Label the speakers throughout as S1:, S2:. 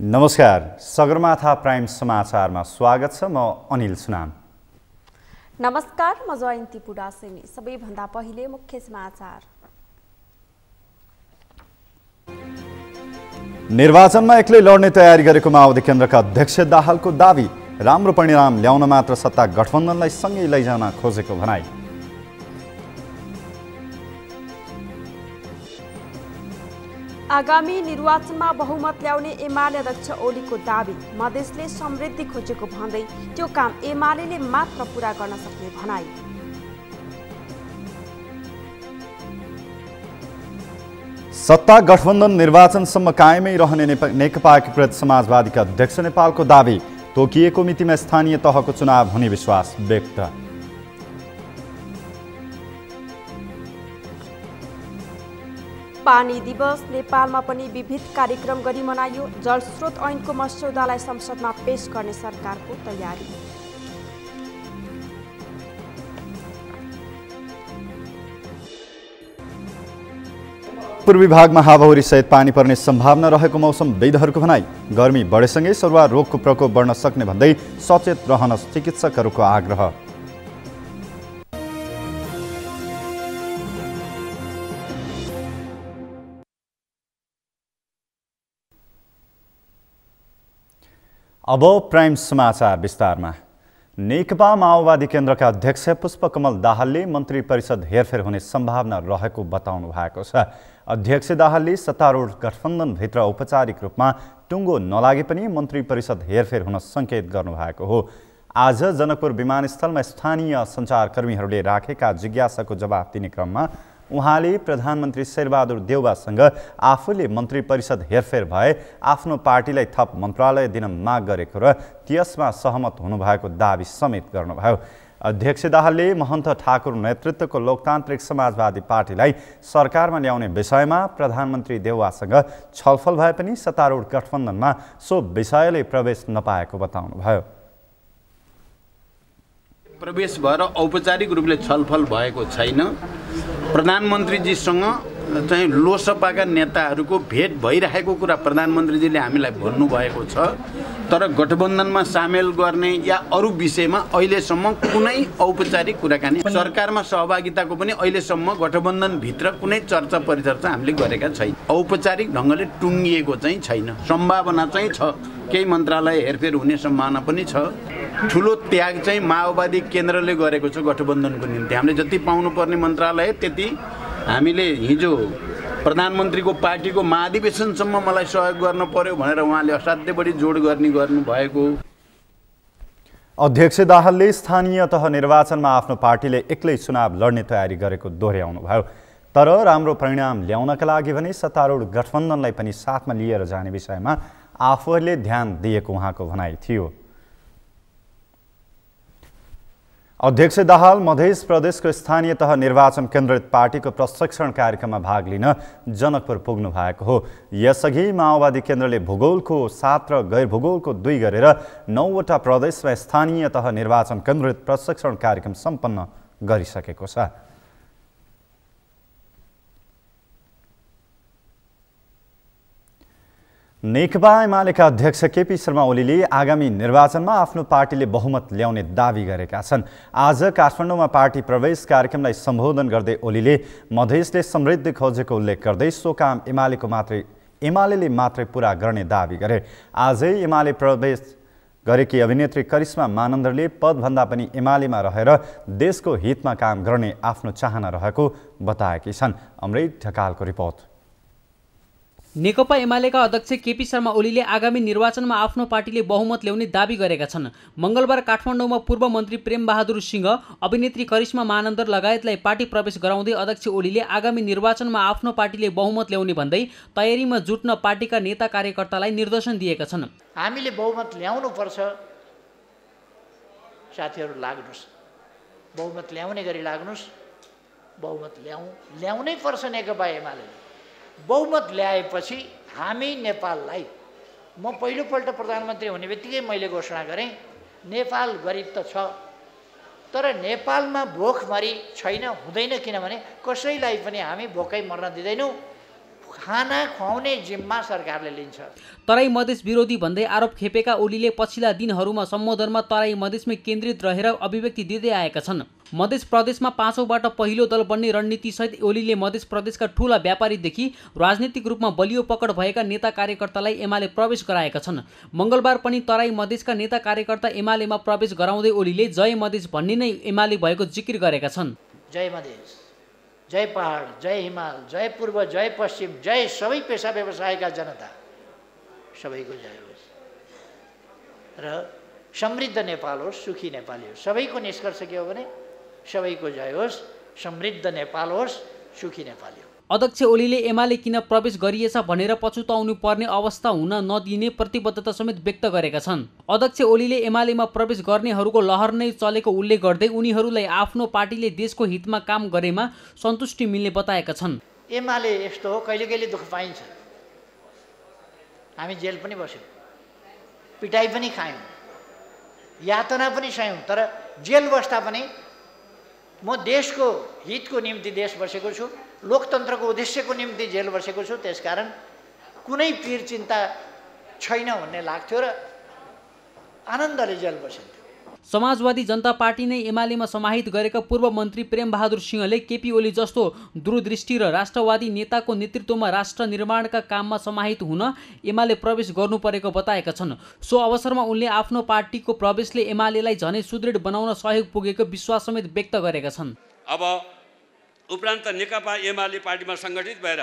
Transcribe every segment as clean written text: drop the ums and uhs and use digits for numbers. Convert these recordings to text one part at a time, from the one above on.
S1: नमस्कार, सगरमाथा प्राइम समाचारमा स्वागत छ। म अनिल सुनाम।
S2: नमस्कार, म जयन्ती पुडासेनी। सबैभन्दा पहिले मुख्य समाचार।
S1: निर्वाचनमा एक्लै लड्ने तयारी गरेको माओवादी केन्द्रका अध्यक्ष दाहालको दाबी। राम्रो परिणाम ल्याउन मात्र सत्ता गठबन्धनलाई सँगै लैजान खोजेको भनाई।
S2: आगामी निर्वाचनमा बहुमत ल्याउने एमाले अध्यक्ष ओलीको दाबी। मधेसले समृद्धि खोजेको भन्दै त्यो काम एमाले मात्र पूरा गर्न सक्ने भनाई।
S1: सत्ता गठबन्धन निर्वाचनसम्म कायमै रहने नेकपा एकीकृत समाजवादीका अध्यक्ष नेपालको दाबी। तोकिएको मितिमा स्थानीय तहको चुनाव हुने विश्वास व्यक्त।
S2: पानी दिवस नेपालमा पनि विविध कार्यक्रम गरी मनाइयो। जलस्रोत ऐनको मस्यौदालाई संसदमा पेश गर्ने सरकारको तयारी।
S1: पूर्वी भागमा हावाहुरी सहित पानी पर्ने सम्भावना रहेको मौसमविदहरूको भनाई। गर्मी बढेसँगै सरुवा रोगको प्रकोप बढ्न सक्ने भन्दै सचेत रहन चिकित्सकहरूको आग्रह। अब प्राइम समाचार विस्तारमा। नेकपा माओवादी केन्द्रका अध्यक्ष पुष्पकमल दाहालले मन्त्री परिषद हेरफेर हुने सम्भावना रहेको बताउनु भएको छ। अध्यक्ष दाहालले सत्तारूढ गठबन्धनभित्र औपचारिक रूपमा टुङ्गो नलागे पनि मन्त्री परिषद हेरफेर हुन सङ्केत गर्नुभएको हो। आज जनकपुर विमानस्थलमा स्थानीय सञ्चारकर्मीहरूले राखेका जिज्ञासाको जवाफ दिने क्रममा उहाँले प्रधानमन्त्री शेरबहादुर देउवासँग आफूले मन्त्री परिषद हेरफेर भए आफ्नो पार्टीलाई थप मन्त्रालय दिन माग गरेको र त्यसमा सहमत हुनुभएको दाबी समेत गर्नुभयो। अध्यक्ष दाहालले महन्त ठाकुर नेतृत्वको लोकतान्त्रिक समाजवादी पार्टीलाई सरकारमा ल्याउने विषयमा प्रधानमन्त्री देउवासँग छलफल भए पनि सत्तारूढ गठबन्धनमा सो विषयले प्रवेश नपाएको बताउनुभयो।
S3: प्रवेश भएर औपचारिक रूपले छलफल भएको छैन। प्रधानमन्त्रीजीसँग चाहिँ लोकसभाका नेताहरूको भेट भइरहेको कुरा प्रधानमन्त्रीजीले हामीलाई भन्नुभएको छ, तर गठबन्धनमा सामेल गर्ने या अरू विषयमा अहिलेसम्म कुनै औपचारिक कुराकानी, सरकारमा सहभागिताको पनि अहिलेसम्म गठबन्धनभित्र कुनै चर्चा परिचर्चा हामीले गरेका छैन। औपचारिक ढङ्गले टुङ्गिएको चाहिँ छैन। सम्भावना चाहिँ छ, केही मन्त्रालय हेरफेर हुने सम्भावना पनि छ। ठुलो त्याग चाहिँ माओवादी केन्द्रले गरेको छ गठबन्धनको निम्ति। हामीले जति पाउनुपर्ने मन्त्रालय त्यति हामीले हिजो प्रधानमन्त्रीको पार्टीको महाधिवेशनसम्म मलाई सहयोग गर्न पर्यो भनेर उहाँले असाध्यै बढी जोड गर्नुभएको।
S1: अध्यक्ष दाहालले स्थानीय तह निर्वाचनमा आफ्नो पार्टीले एक्लै चुनाव लड्ने तयारी गरेको दोहोर्याउनुभयो। तर राम्रो परिणाम ल्याउनका लागि भने सत्तारूढ गठबन्धनलाई पनि साथमा लिएर जाने विषयमा आफूहरूले ध्यान दिएको उहाँको भनाइ थियो। अध्यक्ष दाहाल मध्य प्रदेशको स्थानीय तह निर्वाचन केन्द्रित पार्टीको प्रशिक्षण कार्यक्रममा भाग लिन जनकपुर पुग्नु भएको हो। यसअघि माओवादी केन्द्रले भूगोलको 7 र गैर भूगोलको 2 गरेर 9वटा प्रदेशमा स्थानीय तह निर्वाचन केन्द्रित प्रशिक्षण कार्यक्रम सम्पन्न गरिसकेको छ। नेकपा एमालेका अध्यक्ष केपी शर्मा ओलीले आगामी निर्वाचनमा आफ्नो पार्टीले बहुमत ल्याउने दावी गरेका छन्। आज काठमाडौँमा पार्टी प्रवेश कार्यक्रमलाई सम्बोधन गर्दै ओलीले मधेसले समृद्धि खोजेको उल्लेख गर्दै सो काम एमाले मात्रै पूरा गर्ने दावी गरे। आजै एमाले प्रवेश गरेकी अभिनेत्री करिश्मा मानन्दरले पदभन्दा पनि एमालेमा रहेर देशको हितमा काम गर्ने आफ्नो चाहना रहेको बताएकी छन्। अमृत ढकालको रिपोर्ट।
S4: नेकपा एमालेका अध्यक्ष केपी शर्मा ओलीले आगामी निर्वाचनमा आफ्नो पार्टीले बहुमत ल्याउने दावी गरेका छन्। मंगलबार काठमाडौँमा पूर्व मन्त्री प्रेमबहादुर सिंह, अभिनेत्री करिश्मा मानन्दर लगायतलाई पार्टी प्रवेश गराउँदै अध्यक्ष ओलीले आगामी निर्वाचनमा आफ्नो पार्टीले बहुमत ल्याउने भन्दै तयारीमा जुट्न पार्टीका नेता कार्यकर्तालाई निर्देशन दिएका छन्।
S5: हामीले बहुमत ल्याउनु पर्छ, साथीहरू लाग्नुस्, बहुमत ल्याउने गरी लाग्नुस्। बहुमत ल्याउनै पर्छ। नेकपा एमाले बहुमत ल्याएपछि हामी नेपाललाई, म पहिलोपल्ट प्रधानमन्त्री हुने बित्तिकै मैले घोषणा गरेँ, नेपाल गरिब त छ तर नेपालमा भोकमरी छैन, हुँदैन। किनभने कसैलाई पनि हामी भोकै मर्न दिँदैनौँ। खाना खुवाउने जिम्मा सरकारले लिन्छ।
S4: तराई मधेस विरोधी भन्दै आरोप खेपेका ओलीले पछिल्ला दिनहरूमा सम्बोधनमा तराई मधेसमै केन्द्रित रहेर अभिव्यक्ति दिँदै आएका छन्। मधेस प्रदेशमा 5औँबाट पहिलो दल बन्ने रणनीतिसहित ओलीले मधेस प्रदेशका ठूला व्यापारीदेखि राजनीतिक रूपमा बलियो पकड भएका नेता कार्यकर्तालाई एमाले प्रवेश गराएका छन्। मङ्गलबार पनि तराई मधेसका नेता कार्यकर्ता एमालेमा प्रवेश गराउँदै ओलीले जय मधेस भन्ने नै एमाले भएको जिकिर गरेका छन्।
S5: जय मधेस, जय पहाड, जय हिमाल, जय पूर्व, जय पश्चिम, जय सबै पेसा व्यवसायका जनता, सबैको जय होस् र समृद्ध नेपाल होस्, सुखी नेपाली होस्। सबैको निष्कर्ष के हो भने सबैको जय होस्, समृद्ध नेपाल होस्, सुखी नेपाली होस्।
S4: अध्यक्ष ओलीले एमाले किन प्रवेश गरिएछ भनेर पछुताउनु पर्ने अवस्था हुन नदिने प्रतिबद्धता समेत व्यक्त गरेका छन्। अध्यक्ष ओलीले एमालेमा प्रवेश गर्नेहरूको लहर नै चलेको उल्लेख गर्दै उनीहरूलाई आफ्नो पार्टीले देशको हितमा काम गरेमा सन्तुष्टि मिल्ने बताएका छन्।
S5: एमाले यस्तो हो, कहिले कहिले दुःख पाइन्छ। हामी जेल पनि बस्यौँ, पिटाइ पनि खायौँ, यातना पनि सह्यौँ, तर जेल बस्दा पनि म देशको हितको निम्ति देश बसेको छु, लोकतन्त्रको उद्देश्यको निम्ति जेल बसेको छु। त्यसकारण कुनै पीर चिन्ता छैन भन्ने लाग्थ्यो र आनन्दले जेल बसिन्थ्यो।
S4: समाजवादी जनता पार्टी नै एमालेमा समाहित गरेका पूर्व मन्त्री प्रेमबहादुर सिंहले केपी ओली जस्तो दूरदृष्टि र राष्ट्रवादी नेताको नेतृत्वमा राष्ट्र निर्माणका काममा समाहित हुन एमाले प्रवेश गर्नु परेको बताएका छन्। सो अवसरमा उनले आफ्नो पार्टीको प्रवेशले एमालेलाई झनै सुदृढ बनाउन सहयोग पुगेको विश्वास समेत व्यक्त गरेका छन्।
S6: अब उपरान्त नेकपा एमाले पार्टीमा सङ्गठित भएर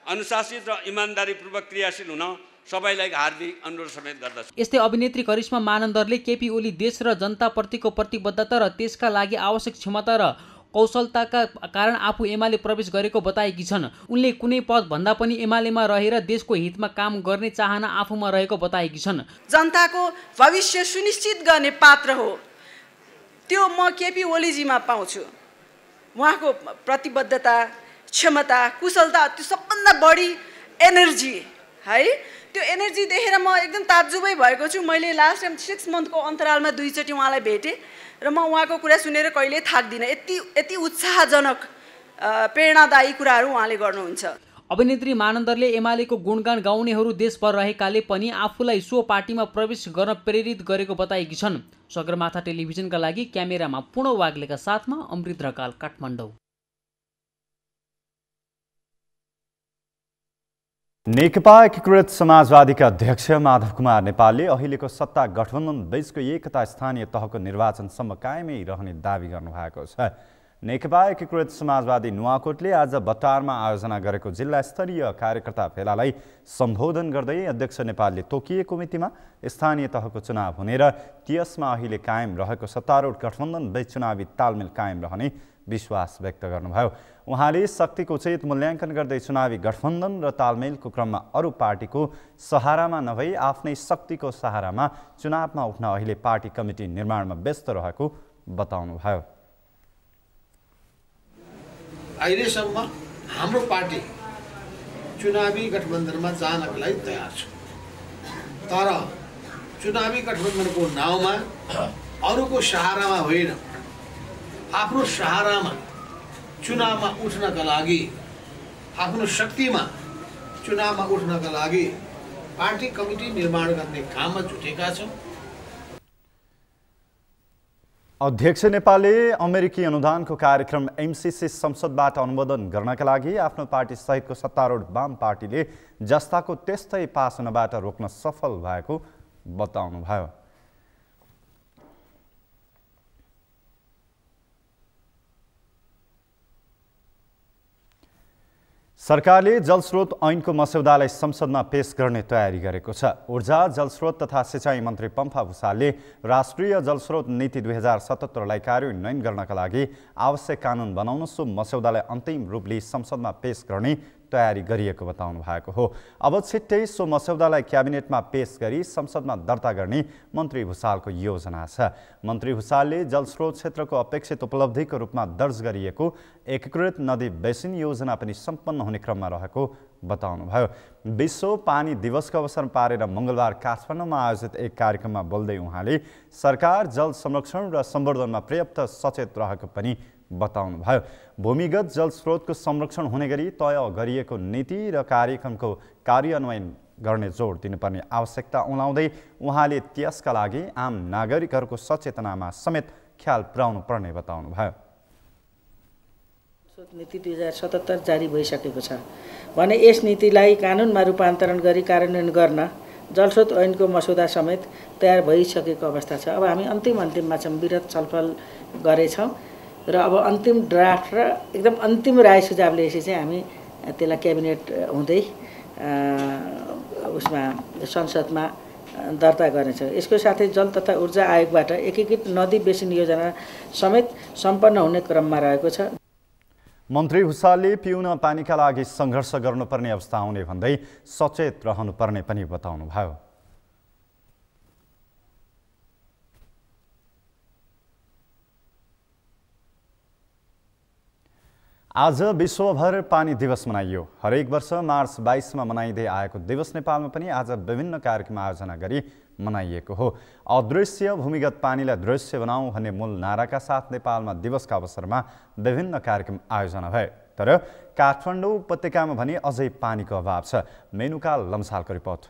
S6: अनुशासित र इमान्दारीपूर्वक क्रियाशील हुन सबैलाई हार्दिक अनुरोध समेत गर्दछु।
S4: यस्तै अभिनेत्री करिश्मा मानन्दरले केपी ओली देश र जनताप्रतिको प्रतिबद्धता र त्यसका लागि आवश्यक क्षमता र कौशलताका कारण आफू एमाले प्रवेश गरेको बताएकी छन्। उनले कुनै पद भन्दा पनि एमालेमा रहेर देशको हितमा काम गर्ने चाहना आफूमा रहेको बताएकी छन्।
S7: जनताको भविष्य सुनिश्चित गर्ने पात्र हो, त्यो म केपी ओलीजीमा पाउँछु। उहाँको प्रतिबद्धता, क्षमता, कुशलता, त्यो सबभन्दा बढी एनर्जी है, त्यो एनर्जी देखेर म एकदम ताज्जुबै भएको छु। मैले लास्ट टाइम 6 मन्थको अन्तरालमा 2 चोटि उहाँलाई भेटेँ र म उहाँको कुरा सुनेर कहिल्यै थाक्दिनँ। यति उत्साहजनक प्रेरणादायी कुराहरू उहाँले गर्नुहुन्छ।
S4: अभिनेत्री मानन्दरले एमालेको गुणगान गाउनेहरू देशभर रहेकाले पनि आफूलाई सो पार्टीमा प्रवेश गर्न प्रेरित गरेको बताएकी छन्। सगरमाथा टेलिभिजनका लागि क्यामेरामा पूर्ण वाग्लेका साथमा अमृत ढकाल, काठमाडौँ।
S1: नेकपा एकीकृत समाजवादीका अध्यक्ष माधव कुमार नेपालले अहिलेको सत्ता गठबन्धन बीचको एकता स्थानीय तहको निर्वाचनसम्म कायमै रहने दावी गर्नुभएको छ। नेकपा एकीकृत समाजवादी नुवाकोटले आज बटारमा आयोजना गरेको जिल्ला स्तरीय कार्यकर्ता भेलालाई सम्बोधन गर्दै अध्यक्ष नेपालले तोकिएको मितिमा स्थानीय तहको चुनाव हुने र त्यसमा अहिले कायम रहेको सत्तारूढ गठबन्धन बीच चुनावी तालमेल कायम रहने विश्वास व्यक्त गर्नुभयो। उहाँले शक्तिको उचित मूल्याङ्कन गर्दै चुनावी गठबन्धन र तालमेलको क्रममा अरू पार्टीको सहारामा नभई आफ्नै शक्तिको सहारामा चुनावमा उठ्न अहिले पार्टी कमिटी निर्माणमा व्यस्त रहेको बताउनुभयो।
S8: अहिलेसम्म हाम्रो पार्टी चुनावी गठबन्धनमा जानको लागि तयार छ, तर चुनावी गठबन्धनको नाउँमा अरूको सहारामा होइन, आफ्नो सहारामा चुनावमा उठ्नका लागि, आफ्नो शक्तिमा चुनावमा उठ्नका लागि पार्टी कमिटी निर्माण गर्ने काममा जुटेका छौँ।
S1: अध्यक्ष नेपालले अमेरिकी अनुदानको कार्यक्रम एमसिसी संसदबाट अनुमोदन गर्नका लागि आफ्नो पार्टी सहितको सत्तारूढ वाम पार्टीले जस्ताको त्यस्तै पास हुनबाट रोक्न सफल भएको बताउनुभयो। सरकारले जलस्रोत ऐनको मस्यौदालाई संसदमा पेश गर्ने तयारी गरेको छ। ऊर्जा, जलस्रोत तथा सिँचाइ मन्त्री पम्फा भुसालले राष्ट्रिय जलस्रोत नीति 2077लाई कार्यान्वयन गर्नका लागि आवश्यक कानुन बनाउन सो मस्यौदालाई अन्तिम रूपले संसदमा पेश गर्ने तयारी गरिएको बताउनु भएको हो। अब छिट्टै सो मस्यौदालाई क्याबिनेटमा पेश गरी संसदमा दर्ता गर्ने मन्त्री भुसालको योजना छ। मन्त्री भुसालले जलस्रोत क्षेत्रको अपेक्षित उपलब्धिको रूपमा दर्ज गरिएको एकीकृत नदी बेसिन योजना पनि सम्पन्न हुने क्रममा रहेको बताउनुभयो। विश्व पानी दिवसको अवसर पारेर मङ्गलबार काठमाडौँमा आयोजित एक कार्यक्रममा बोल्दै उहाँले सरकार जल संरक्षण र सम्वर्धनमा पर्याप्त सचेत रहेको पनि बताउनुभयो। भूमिगत जलस्रोतको संरक्षण हुने गरी तय गरिएको नीति र कार्यक्रमको कार्यान्वयन गर्ने जोड दिनुपर्ने आवश्यकता उलाउँदै उहाँले त्यसका लागि आम नागरिकहरूको सचेतनामा समेत ख्याल पुर्याउनु पर्ने बताउनुभयो।
S9: नीति 2077 जारी भइसकेको छ भने यस नीतिलाई कानुनमा रूपान्तरण गरी कार्यान्वयन गर्न जलस्रोत ऐनको मसौदा समेत तयार भइसकेको अवस्था छ। अब हामी अन्तिममा छौँ, विरत छलफल गरेछौँ र अब अन्तिम ड्राफ्ट र एकदम अन्तिम राय सुझाव लिएपछि चाहिँ हामी त्यसलाई क्याबिनेट हुँदै उसमा संसदमा दर्ता गर्नेछौँ। यसको साथै जल तथा ऊर्जा आयोगबाट एकीकृत नदी बेसिन योजना समेत सम्पन्न हुने क्रममा रहेको छ।
S1: मन्त्री भुसालले पिउन पानीका लागि सङ्घर्ष गर्नुपर्ने अवस्था आउने भन्दै सचेत रहनुपर्ने पनि बताउनुभयो। आज विश्वभर पानी दिवस मनाइयो। हरेक वर्ष मार्च 22 मनाइँदै आएको दिवस नेपालमा पनि आज विभिन्न कार्यक्रम आयोजना गरी मनाइएको हो। अदृश्य भूमिगत पानीलाई दृश्य बनाऊ भन्ने मूल नाराका साथ नेपालमा दिवसका अवसरमा विभिन्न कार्यक्रम आयोजना भए। तर काठमाडौँ उपत्यकामा भने अझै पानीको अभाव छ। मेनुका लम्सालको रिपोर्ट।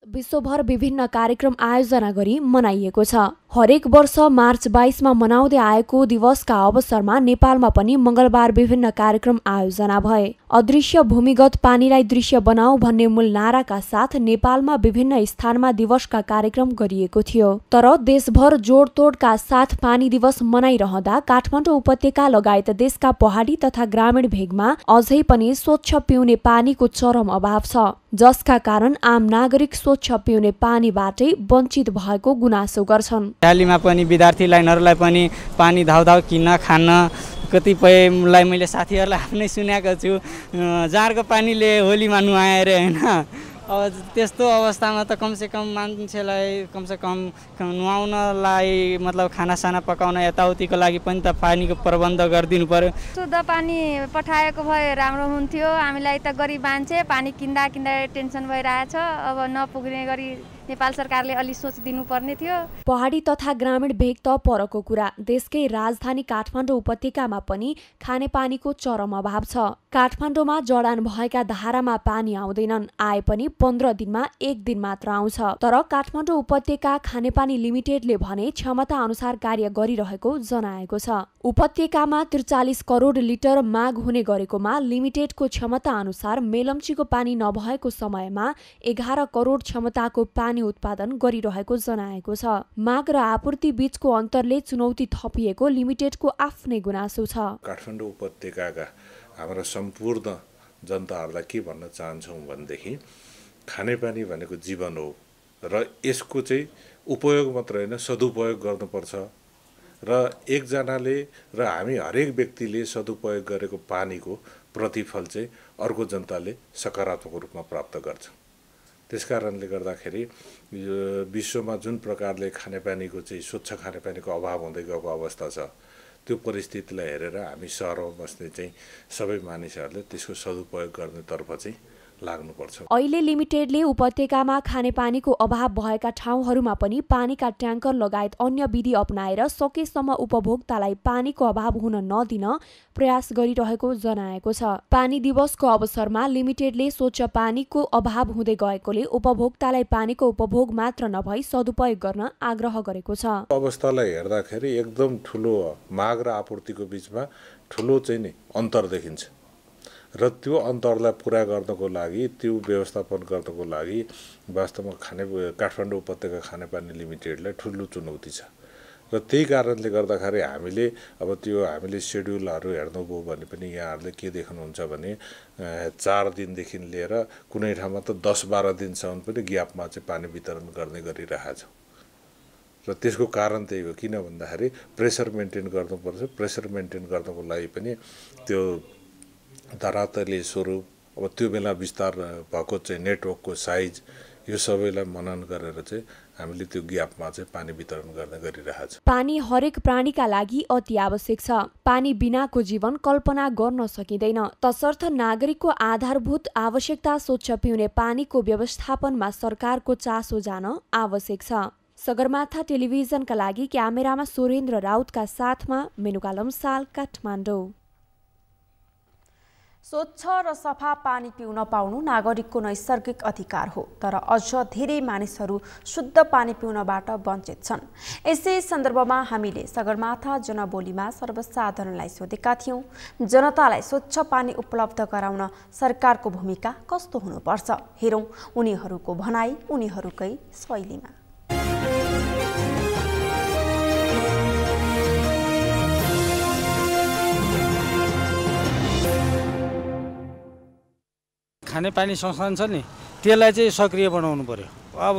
S10: विश्वभर विभिन्न कार्यक्रम आयोजना गरी मनाइएको छ। हरेक वर्ष मार्च 22 मनाउँदै आएको दिवसका अवसरमा नेपालमा पनि मंगलबार विभिन्न कार्यक्रम आयोजना भए। अदृश्य भूमिगत पानीलाई दृश्य बनाऊ भन्ने मूल नाराका साथ नेपालमा विभिन्न स्थानमा दिवसका कार्यक्रम गरिएको थियो। तर देशभर जोडतोडका साथ पानी दिवस मनाइरहँदा काठमाडौँ उपत्यका लगायत देशका पहाडी तथा ग्रामीण भेगमा अझै पनि स्वच्छ पिउने पानीको चरम अभाव छ, जसका कारण आम नागरिक स्वच्छ पिउने पानीबाटै वञ्चित भएको गुनासो गर्छन्।
S11: दिल्लीमा पनि विद्यार्थी लाइनहरूलाई पनि पानी धाउधाउ किन्न खान कतिपयलाई मैले साथीहरूलाई आफ्नै सुनेको छु, जाँडको पानीले होलीमा नुहाएर होइन। अब त्यस्तो अवस्थामा त कमसेकम मान्छेलाई कमसेकम नुहाउनलाई मतलब खानासाना पकाउन यताउतिको लागि पनि त पानीको प्रबन्ध गरिदिनु पर्यो।
S12: शुद्ध पानी पठाएको भए राम्रो हुन्थ्यो। हामीलाई त गरिब मान्छे पानी किन्दा टेन्सन भइरहेछ। अब नपुग्ने गरी नेपाल सरकारले अलि सोच दिनुपर्ने थियो।
S10: पहाडी तथा ग्रामीण भेग त परको कुरा, देशकै राजधानी काठमाडौँ उपत्यकामा पनि खानेपानीको चरम अभाव छ। काठमाडौँमा जडान भएका धारामा पानी आउँदैनन्, आए पनि 15 दिनमा 1 दिन मात्र आउँछ। तर काठमाडौँ उपत्यका खानेपानी लिमिटेडले भने क्षमता अनुसार कार्य गरिरहेको जनाएको छ। उपत्यकामा 43 करोड लिटर माग हुने गरेकोमा लिमिटेडको क्षमता अनुसार मेलम्चीको पानी नभएको समयमा 11 करोड क्षमताको पानी उत्पादन गरिरहेको जनाएको छ। माग र आपूर्ति बीचको अन्तरले चुनौती थपिएको लिमिटेडको आफ्नै गुनासो छ।
S13: काठमाडौँ उपत्यकाका हाम्रा सम्पूर्ण जनताहरूलाई के भन्न चाहन्छौँ भनेदेखि खानेपानी भनेको जीवन हो र यसको चाहिँ उपयोग मात्र होइन सदुपयोग गर्नुपर्छ र एकजनाले र हामी हरेक व्यक्तिले सदुपयोग गरेको पानीको प्रतिफल चाहिँ अर्को जनताले सकारात्मक रूपमा प्राप्त गर्छ। त्यसकारणले गर्दाखेरि विश्वमा जुन प्रकारले खानेपानीको चाहिँ स्वच्छ खानेपानीको अभाव हुँदै गएको अवस्था छ, त्यो परिस्थितिलाई हेरेर हामी सहरमा बस्ने चाहिँ सबै मानिसहरूले त्यसको सदुपयोग गर्नेतर्फ चाहिँ लाग्नुपर्छ।
S10: अहिले लिमिटेडले उपत्यकामा खानेपानीको अभाव भएका ठाउँहरूमा पनि पानीका ट्याङ्कर लगायत अन्य विधि अपनाएर सकेसम्म उपभोक्तालाई पानीको अभाव हुन नदिन प्रयास गरिरहेको जनाएको छ। पानी दिवसको अवसरमा लिमिटेडले स्वच्छ पानीको अभाव हुँदै गएकोले उपभोक्तालाई पानीको उपभोग मात्र नभई सदुपयोग गर्न आग्रह गरेको छ।
S13: अवस्थालाई हेर्दाखेरि एकदम ठुलो माग र आपूर्तिको बीचमा ठुलो चाहिँ नि अन्तर देखिन्छ र त्यो अन्तरलाई पुरा गर्नको लागि, त्यो व्यवस्थापन गर्नको लागि वास्तवमा काठमाडौँ उपत्यका खानेपानी लिमिटेडलाई ठुलो चुनौती छ र त्यही कारणले गर्दाखेरि हामीले सेड्युलहरू हेर्नुभयो भने पनि यहाँहरूले के देख्नुहुन्छ भने 4 दिनदेखि लिएर कुनै ठाउँमा त 10-12 दिनसम्म पनि ग्यापमा चाहिँ पानी वितरण गर्ने गरिरहेको छ र त्यसको कारण त्यही हो। किन भन्दाखेरि प्रेसर मेन्टेन गर्नुपर्छ। प्रेसर मेन्टेन गर्नको लागि पनि त्यो धरातलीय स्वरूप, अब त्यो बेला विस्तार भएको चाहिँ नेटवर्कको साइज, यो सबैलाई मनन गरेर चाहिँ हामीले त्यो ग्यापमा चाहिँ पानी वितरण गर्ने गरिरहेको छ।
S10: पानी हरेक प्राणीका लागि अति आवश्यक छ। पानी बिनाको जीवन कल्पना गर्न सकिँदैन। तसर्थ नागरिकको आधारभूत आवश्यकता स्वच्छ पिउने पानीको व्यवस्थापनमा सरकारको चासो जान आवश्यक छ। सगरमाथा टेलिभिजनका लागि क्यामेरामा सुरेन्द्र राउतका साथमा मेनुका लम्साल, काठमाडौँ। स्वच्छ र सफा पानी पिउन पाउनु नागरिकको नैसर्गिक अधिकार हो, तर अझ धेरै मानिसहरू शुद्ध पानी पिउनबाट वञ्चित छन्। यसै सन्दर्भमा हामीले सगरमाथा जनबोलीमा सर्वसाधारणलाई सोधेका थियौं, जनतालाई स्वच्छ पानी उपलब्ध गराउन सरकारको भूमिका कस्तो हुनुपर्छ? हेरौं उनीहरूको भनाई उनीहरूकै शैलीमा।
S14: खानेपानी संस्थान छ नि, त्यसलाई चाहिँ सक्रिय बनाउनु पर्यो। अब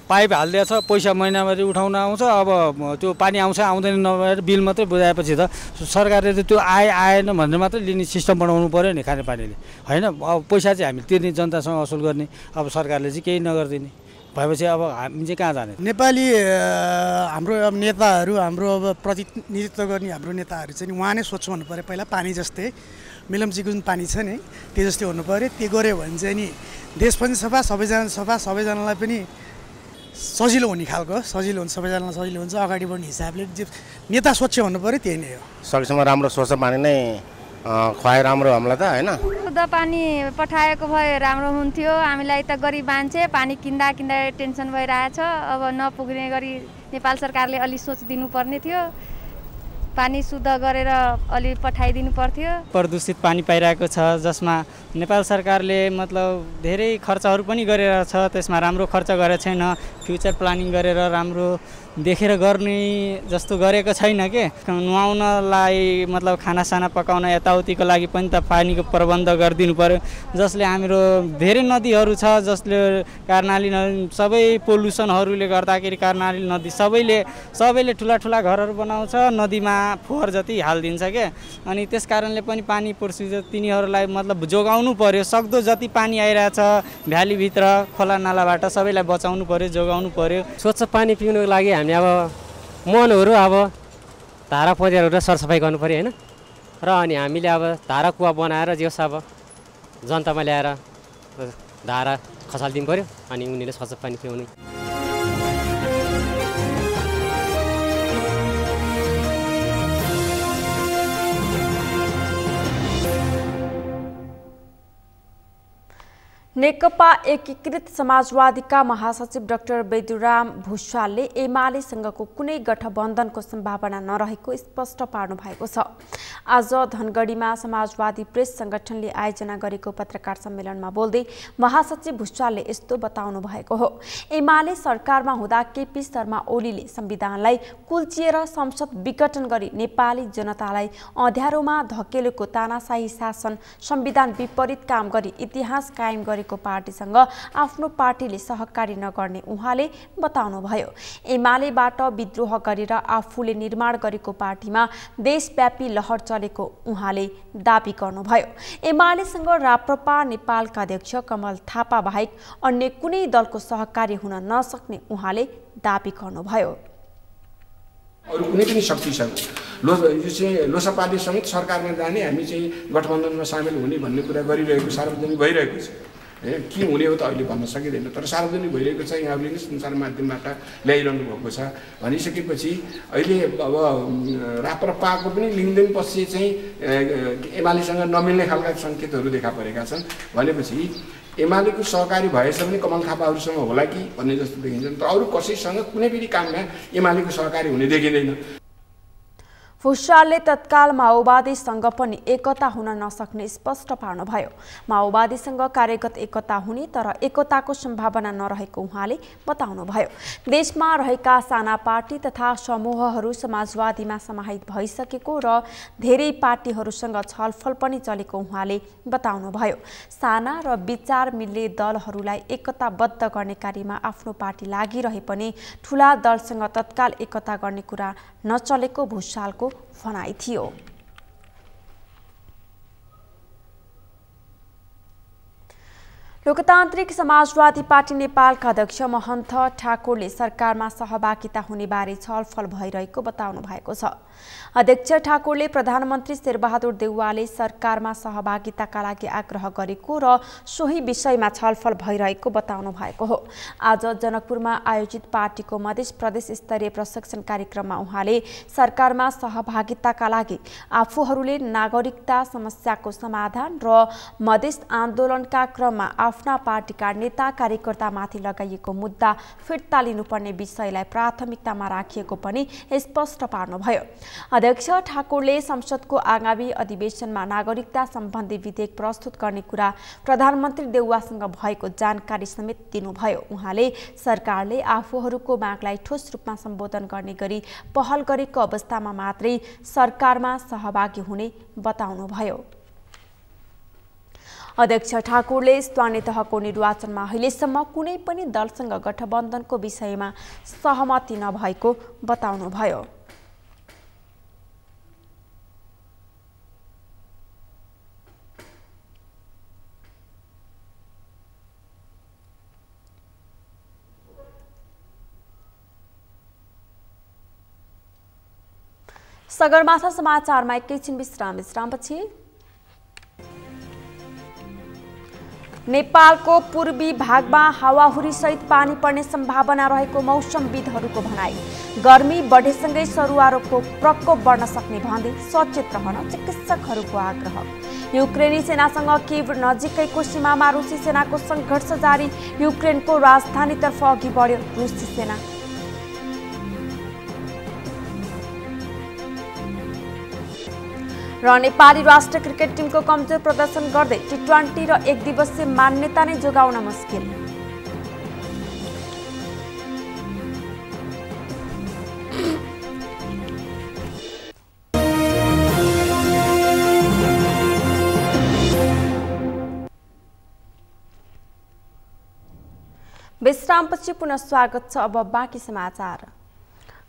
S14: पाइप हालिदिएको छ, पैसा महिनाभरि उठाउन आउँछ, अब त्यो पानी आउँछ आउँदैन नभएर बिल मात्रै बुझाएपछि त सरकारले त त्यो आएन भनेर मात्रै लिने सिस्टम बनाउनु पर्यो नि खानेपानीले, होइन? अब पैसा चाहिँ हामी तिर्ने, जनतासँग असुल गर्ने, अब सरकारले चाहिँ केही नगरिदिने भएपछि अब हामी चाहिँ कहाँ जाने?
S15: नेपाली हाम्रो अब नेताहरू, हाम्रो अब प्रतिनिधित्व गर्ने हाम्रो नेताहरू चाहिँ उहाँ नै सोच्नु हुनु पऱ्यो। पहिला पानी जस्तै मिलम्चीको जुन पानी छ नि त्यो जस्तै हुनु पऱ्यो। त्यो गऱ्यो भने चाहिँ नि देश पनि सफा, सबैजनालाई पनि सजिलो हुने खालको, सजिलो हुन्छ, सबैजनालाई सजिलो हुन्छ। अगाडि बढ्ने हिसाबले जे नेता स्वच्छ हुनु पऱ्यो त्यही नै हो।
S16: सकेसम्म राम्रो स्वच्छ पानी नै खुवाए राम्रो हामीलाई त, होइन?
S12: शुद्ध पानी पठाएको भए राम्रो हुन्थ्यो। हामीलाई त गरिब मान्छे पानी किन्दा टेन्सन भइरहेछ। अब नपुग्ने गरी नेपाल सरकारले अलि सोच दिनुपर्ने थियो। पानी शुद्ध गरेर अलि पठाइदिनु पर्थ्यो।
S11: प्रदूषित पानी पाइरहेको छ, जसमा नेपाल सरकारले मतलब धेरै खर्चहरू पनि गरेर छ, त्यसमा राम्रो खर्च गरेको छैन। फ्युचर प्लानिङ गरेर राम्रो देखेर गर्ने जस्तो गरेको छैन के। नुहाउनलाई मतलब खानासाना पकाउन यताउतिको लागि पनि त पानीको प्रबन्ध गरिदिनु पर्यो। जसले हाम्रो धेरै नदीहरू छ, जसले कर्णाली सबै पोल्युसनहरूले गर्दाखेरि कर्णाली नदी सबैले ठुला घरहरू बनाउँछ, नदीमा फोहोर जति हालिदिन्छ के। अनि त्यस कारणले पनि पानी प्रोसिजर तिनीहरूलाई मतलब जोगाउनु पर्यो। सक्दो जति पानी आइरहेछ भ्यालीभित्र खोला नालाबाट सबैलाई बचाउनु पर्यो, जोगाउनु पर्यो।
S17: स्वच्छ पानी पिउनुको लागि हामी अब मुहानहरू अब धारा पँध्यारहरू सरसफाइ गर्नु पर्यो, होइन? र अनि हामीले अब धारा कुवा बनाएर जेस अब जनतामा ल्याएर धारा खसालिदिनु पर्यो, अनि उनीहरूले स्वच्छ पानी पिउनु।
S2: नेकपा एकीकृत समाजवादीका महासचिव डाक्टर बैदुराम भुषालले एमालेसँगको कुनै गठबन्धनको सम्भावना नरहेको स्पष्ट पार्नु भएको छ। आज धनगढीमा समाजवादी प्रेस संगठनले आयोजना गरेको पत्रकार सम्मेलनमा बोल्दै महासचिव भुषालले यस्तो बताउनु भएको हो। एमाले सरकारमा हुँदा केपी शर्मा ओलीले संविधानलाई कुल्चिएर संसद विघटन गरी नेपाली जनतालाई अँध्यारोमा धकेलेको तानाशाही शासन, संविधान विपरीत काम गरी इतिहास कायम गरेको पार्टीसँग आफ्नो पार्टीले सहकारी नगर्ने उहाँले बताउनुभयो। एमालेबाट विद्रोह गरेर आफूले निर्माण गरेको पार्टीमा देशव्यापी लहर चलेको उहाँले दाबी गर्नुभयो। एमालेसँग राप्रपा नेपालका अध्यक्ष कमल थापा बाहेक अन्य कुनै दलको सहकारी हुन नसक्ने उहाँले दाबी गर्नुभयो।
S18: अरू कुनै पनि शक्तिसँग यो चाहिँ लोसपाले समेत सरकारमा जाने, हामी चाहिँ गठबन्धनमा सामेल हुने भन्ने कुरा गरिरहेको सार्वजनिक भइरहेको छ। के हुने हो त अहिले भन्न सकिँदैन, तर सार्वजनिक भइरहेको छ। यहाँले नै सञ्चार माध्यमबाट ल्याइरहनु भएको छ। भनिसकेपछि अहिले अब राप्रपाको पनि लिङदेनपछि चाहिँ एमालेसँग नमिल्ने खालका सङ्केतहरू देखा परेका छन्। भनेपछि एमालेको सहकारी भएछ भने कमल थापाहरूसँग होला कि भन्ने जस्तो देखिन्छ। तर अरू कसैसँग कुनै पनि काममा एमालेको सहकारी हुने देखिँदैन।
S2: भुषालले तत्काल माओवादीसँग पनि एकता हुन नसक्ने स्पष्ट पार्नुभयो। माओवादीसँग कार्यगत एकता हुने तर एकताको सम्भावना नरहेको उहाँले बताउनुभयो। देशमा रहेका साना पार्टी तथा समूहहरू समाजवादीमा समाहित भइसकेको र धेरै पार्टीहरूसँग छलफल पनि चलेको उहाँले बताउनुभयो। साना र विचार मिल्ने दलहरूलाई एकताबद्ध गर्ने कार्यमा आफ्नो पार्टी लागिरहे पनि ठूला दलसँग तत्काल एकता गर्ने कुरा नचलेको भुषालको भनाइ थियो। लोकतान्त्रिक समाजवादी पार्टी नेपालका अध्यक्ष महन्त ठाकुरले सरकारमा सहभागिता हुने बारे छलफल भइरहेको बताउनु भएको छ। अध्यक्ष ठाकुरले प्रधानमन्त्री शेरबहादुर देउवाले सरकारमा सहभागिताका लागि आग्रह गरेको र सोही विषयमा छलफल भइरहेको बताउनु भएको हो। आज जनकपुरमा आयोजित पार्टीको मधेस प्रदेश स्तरीय प्रशिक्षण कार्यक्रममा उहाँले सरकारमा सहभागिताका लागि आफूहरूले नागरिकता समस्याको समाधान र मधेस आन्दोलनका क्रममा आफ्ना पार्टीका नेता कार्यकर्तामाथि लगाइएको मुद्दा फिर्ता लिनुपर्ने विषयलाई प्राथमिकतामा राखिएको पनि स्पष्ट पार्नुभयो। अध्यक्ष ठाकुरले संसदको आगामी अधिवेशनमा नागरिकता सम्बन्धी विधेयक प्रस्तुत गर्ने कुरा प्रधानमन्त्री देउवासँग भएको जानकारी समेत दिनुभयो। उहाँले सरकारले आफूहरूको मागलाई ठोस रूपमा सम्बोधन गर्ने गरी पहल गरेको अवस्थामा मात्रै सरकारमा सहभागी हुने बताउनुभयो। अध्यक्ष ठाकुरले स्थानीय तहको निर्वाचनमा अहिलेसम्म कुनै पनि दलसँग गठबन्धनको विषयमा सहमति नभएको बताउनुभयो। सगरमाथा समाचारमा एकैछिन विश्रामपछि नेपालको पूर्वी भागमा हावाहुरी सहित पानी पर्ने सम्भावना रहेको मौसमविदहरूको भनाई। गर्मी बढेसँगै सरुवा रोगको प्रकोप बढ्न सक्ने भन्दै सचेत रहन चिकित्सकहरूको आग्रह। युक्रेनी सेनासँग कीव नजिकैको सीमामा रुसी सेनाको संघर्ष जारी। युक्रेनको राजधानीतर्फ अघि बढ्यो रुसी सेना। र नेपाली राष्ट्रिय क्रिकेट टिमको कमजोर प्रदर्शन गर्दै टी20 र एक दिवसीय मान्यता नै जोगाउन मुस्किल। विश्रामपछि पुनः स्वागत छ। अब बाँकी समाचार।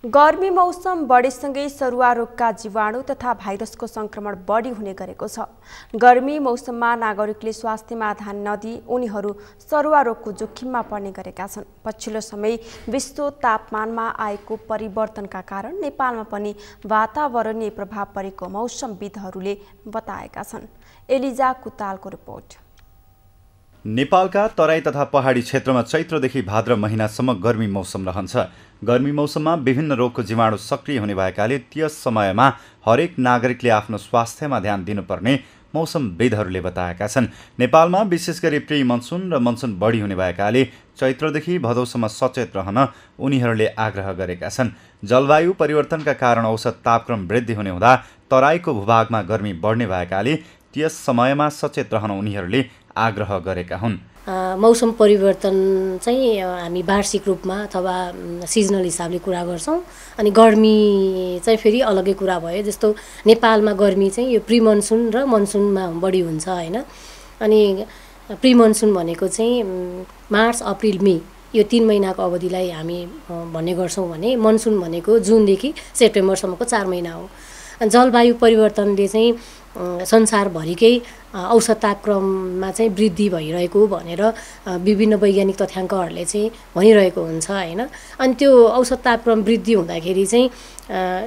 S2: गर्मी मौसम बढेसँगै सरुवा रोगका जीवाणु तथा भाइरसको संक्रमण बढी हुने गरेको छ। गर्मी मौसममा नागरिकले स्वास्थ्यमा ध्यान नदिई उनीहरू सरुवा रोगको जोखिममा पर्ने गरेका छन्। पछिल्लो समय विश्व तापमानमा आएको परिवर्तनका कारण नेपालमा पनि वातावरणीय प्रभाव परेको मौसमविदहरूले बताएका छन्। एलिजा कुतालको रिपोर्ट।
S1: नेपालका तराई तथा पहाडी क्षेत्रमा चैत्रदेखि भाद्र महिनासम्म गर्मी मौसम रहन्छ। गर्मी मौसममा विभिन्न रोगको जीवाणु सक्रिय हुने भएकाले त्यस समयमा हरेक नागरिकले आफ्नो स्वास्थ्यमा ध्यान दिनुपर्ने मौसमविदहरूले बताएका छन्। नेपालमा विशेष गरी प्री मनसुन र मनसुन बढी हुने भएकाले चैत्रदेखि भदौसम्म सचेत रहन उनीहरूले आग्रह गरेका छन्। जलवायु परिवर्तनका कारण औसत तापक्रम वृद्धि हुने हुँदा तराईको भूभागमा गर्मी बढ्ने भएकाले त्यस समयमा सचेत रहन उनीहरूले आग्रह गरेका हुन्।
S19: मौसम परिवर्तन चाहिँ हामी वार्षिक रूपमा अथवा सिजनल हिसाबले कुरा गर्छौँ। अनि गर्मी चाहिँ फेरि अलग्गै कुरा भयो। जस्तो नेपालमा गर्मी चाहिँ यो प्री मनसुन र मनसुनमा बढी हुन्छ हैन। अनि प्री मनसुन भनेको चाहिँ मार्च अप्रिल मे यो 3 महिनाको अवधिलाई हामी भन्ने गर्छौँ भने मनसुन भनेको जुनदेखि सेप्टेम्बरसम्मको 4 महिना हो। जलवायु परिवर्तनले चाहिँ संसारभरिकै औसत तापक्रममा चाहिँ वृद्धि भइरहेको भनेर विभिन्न वैज्ञानिक तथ्याङ्कहरूले चाहिँ भनिरहेको हुन्छ हैन। अनि त्यो औसत तापक्रम वृद्धि हुँदाखेरि चाहिँ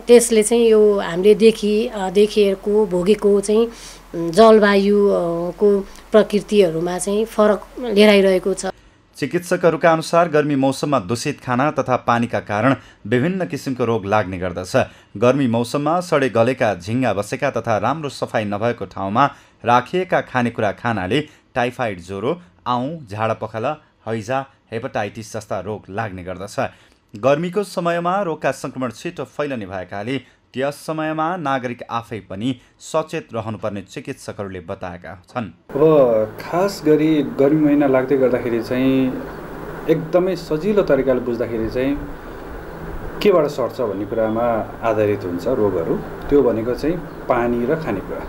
S19: त्यसले चाहिँ यो हामीले देखिएको भोगेको चाहिँ जलवायुको प्रकृतिहरूमा चाहिँ फरक लिएर आइरहेको छ।
S1: चिकित्सकहरूका अनुसार गर्मी मौसममा दूषित खाना तथा पानीका कारण विभिन्न किसिमको रोग लाग्ने गर्दछ। गर्मी मौसममा सडे गलेका झिङ्गा बसेका तथा राम्रो सफाई नभएको ठाउँमा राखिएका खानेकुरा खानाले टाइफाइड ज्वरो, आउँ, झाडा पखाला, हैजा, हेपाटाइटिस जस्ता रोग लाग्ने गर्दछ। गर्मीको समयमा रोगका संक्रमण छिटो फैलने भएकाले त्यस समयमा नागरिक आफै पनि सचेत रहनुपर्ने चिकित्सकहरूले बताएका छन्।
S20: अब खास गरी गर्मी महिना लाग्दै गर्दाखेरि चाहिँ एकदमै सजिलो तरिकाले बुझ्दाखेरि चाहिँ केबाट सर्छ भन्ने कुरामा आधारित हुन्छ रोगहरू। त्यो भनेको चाहिँ पानी र खानेकुरा।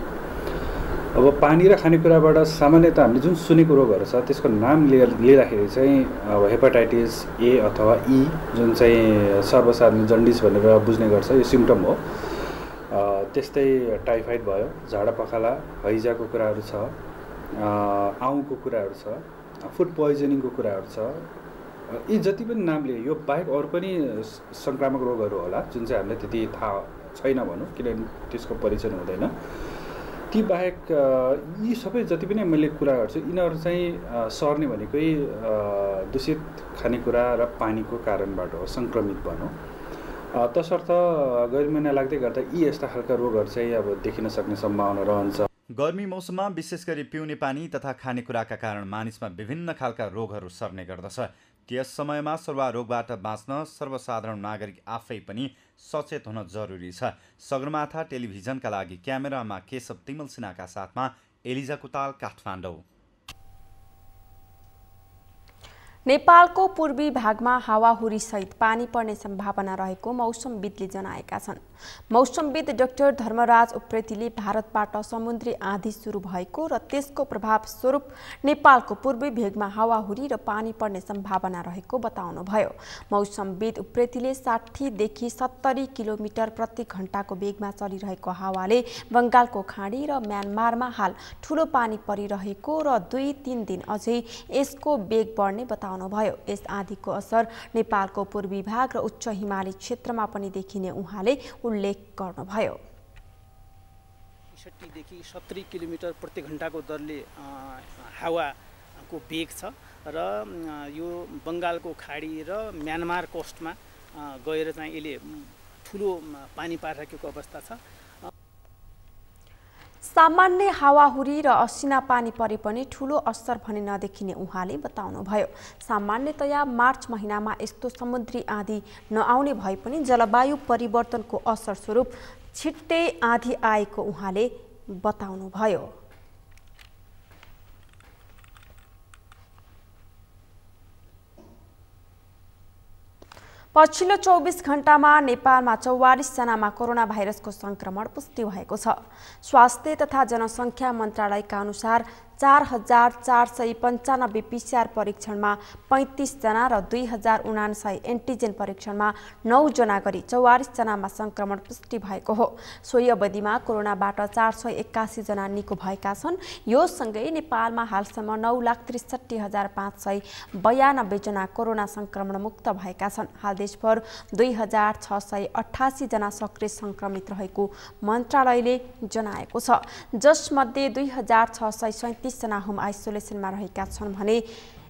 S20: अब पानी र खानेकुराबाट सामान्यतः हामीले जुन सुनेको रोगहरू छ त्यसको नाम लिँदाखेरि चाहिँ अब हेपाटाइटिस ए अथवा ई जुन चाहिँ सर्वसाधारण जन्डिस भनेर बुझ्ने गर्छ, यो सिम्पटम हो। त्यस्तै टाइफाइड भयो, झाडा पखाला, हैजाको कुराहरू छ, आउँको कुराहरू छ। फुड पोइजनिङको कुराहरू छ, यी जति पनि नाम लिए यो बाहेक अरू पनि सङ्क्रामक रोगहरू होला जुन चाहिँ हामीलाई त्यति थाहा छैन भनौँ, किनभने त्यसको परिचय हुँदैन। ती बाहेक यी सबै जति पनि मैले कुरा गर्छु यिनीहरू चाहिँ सर्ने भनेकै दूषित खानेकुरा र पानीको कारणबाट हो, सङ्क्रमित भनौँ। तसर्थ गर्मी महिना लाग्दै गर्दा यी यस्ता खालका रोगहरू चाहिँ अब देखिन सक्ने सम्भावना रहन्छ।
S1: गर्मी मौसममा विशेष गरी पिउने पानी तथा खानेकुराका कारण मानिसमा विभिन्न खालका रोगहरू सर्ने गर्दछ। त्यस समयमा सरुवा रोगबाट बाँच्न सर्वसाधारण नागरिक आफै पनि सचेत हुन जरुरी छ। सगरमाथा टेलिभिजनका लागि क्यामेरामा केशव तिमल सिन्हाका साथमा एलिजा कुताल, काठमाडौँ।
S2: नेपालको पूर्वी भागमा हावाहुरी सहित पानी पर्ने सम्भावना रहेको मौसमविदले जनाएका छन्। मौसमविद डाक्टर धर्मराज उप्रेतीले भारतबाट समुद्री आँधी सुरु भएको र त्यसको प्रभाव स्वरूप नेपालको पूर्वी भेगमा हावाहुरी र पानी पर्ने सम्भावना रहेको बताउनुभयो। मौसमविद उप्रेतीले 60 देखि 70 किलोमिटर प्रति घण्टाको वेगमा चलिरहेको हावाले बंगालको खाडी र म्यानमारमा हाल ठूलो पानी परिरहेको र 2-3 दिन अझै यसको वेग बढ्ने बताउनुभयो। यस आँधीको असर नेपालको पूर्वी भाग र उच्च हिमाली क्षेत्रमा पनि देखिने उहाँले उल्लेख गर्नुभयो।
S21: ६० देखि 70 किलोमिटर प्रति घण्टाको दरले हावाको वेग छ र यो बंगालको खाडी र म्यानमार कोस्टमा गएर चाहिँ यसले ठूलो पानी पारिरहेको अवस्था छ।
S2: सामान्य हावाहुरी र असिना पानी परे पनि ठूलो असर भने नदेखिने उहाँले बताउनुभयो। सामान्यतया मार्च महिनामा यस्तो समुद्री आँधी नआउने भए पनि जलवायु परिवर्तनको असर स्वरूप छिट्टै आँधी आएको उहाँले बताउनुभयो। पछिल्लो 24 घण्टामा नेपालमा 44 जनामा कोरोना भाइरसको संक्रमण पुष्टि भएको छ। स्वास्थ्य तथा जनसङ्ख्या मन्त्रालयका अनुसार 4495 पीसीआर परीक्षणमा 35 जना र 2079 एन्टिजेन परीक्षणमा 9 जना गरी 44 जनामा संक्रमण पुष्टि भएको हो। सोही अवधिमा कोरोनाबाट 481 जना निको भएका छन्। यो सँगै नेपालमा हालसम्म 9,63,592 जना कोरोना संक्रमण मुक्त भएका छन्। हाल देशभर 2688 जना सक्रिय संक्रमित रहेको मन्त्रालयले जनाएको छ, जसमध्ये 2637 जना होम आइसोलेसनमा रहेका छन् भने